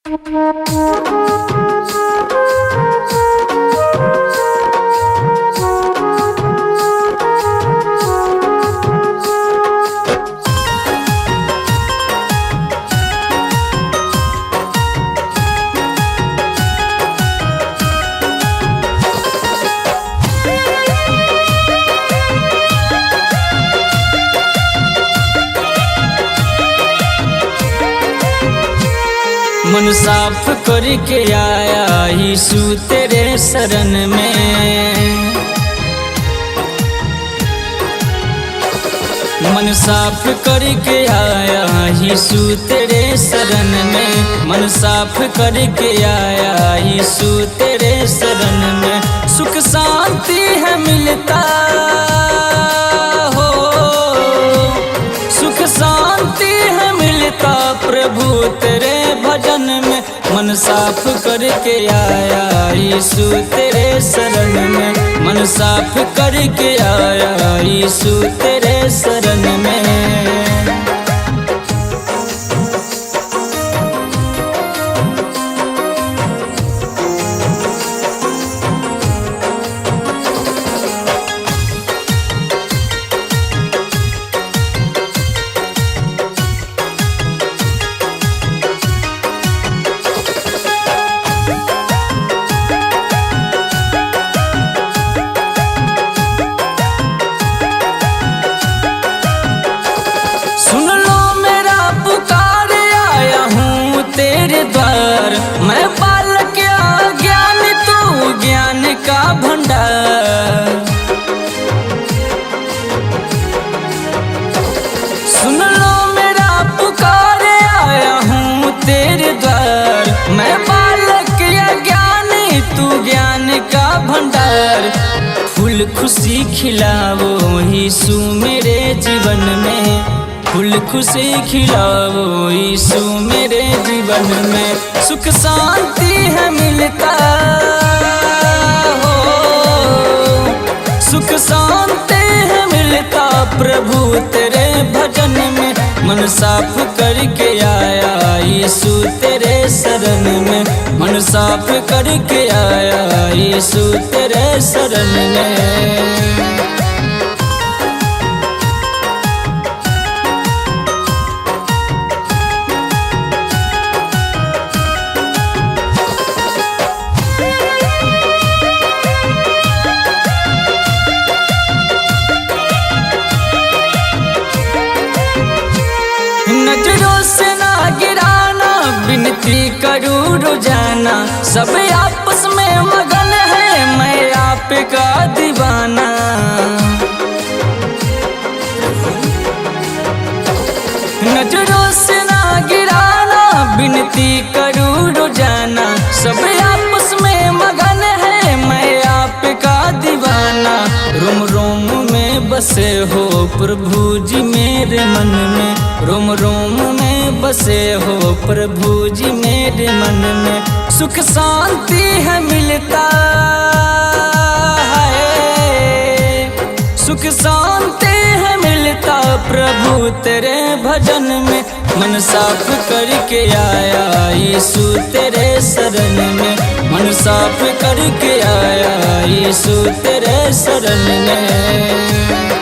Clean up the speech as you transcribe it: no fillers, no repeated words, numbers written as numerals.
मन साफ करके आया यीशु तेरे शरण में। मन साफ करके आया यीशु तेरे शरण में। मन साफ करके आया यीशु तेरे शरण में। सुख शांति है मिलता हो, सुख शांति है मिलता प्रभु तेरे भजन में। मन साफ करके आया यीशु तेरे शरण में। मन साफ करके आया यीशु तेरे शरण में। सुन लो मेरा पुकार, आया हूँ तेरे द्वार। मैं बालक अज्ञान, तू ज्ञान का भंडार। सुन लो मेरा पुकार, आया हूँ तेरे द्वार। मैं बालक अज्ञान, तू ज्ञान का भंडार। फूल खुशी खिलाओ यीशु मेरे जीवन में। फूल खुशी खिलाओ यीशु मेरे जीवन में। सुख शांति है मिलता हो, सुख शांति है मिलता प्रभु तेरे भजन में। मन साफ करके आया यीशु तेरे शरण में। मन साफ करके आया यीशु तेरे शरण में। नजरों से ना गिराना, विनती करूँ रोजाना। सब आपस में मगन है, मैं आपका दीवाना। नजरों से ना गिराना, विनती करूँ रोजाना। सब आपस में मगन है, मैं आपका दीवाना। रोम रोम में बसे हो प्रभु जी मेरे मन में। रोम रोम में बसे हो प्रभु जी मेरे मन में। सुख शांति है मिलता है, सुख शांति है मिलता प्रभु तेरे भजन में। मन साफ करके आया यीशु तेरे शरण में। मन साफ करके आया यीशु तेरे शरण में।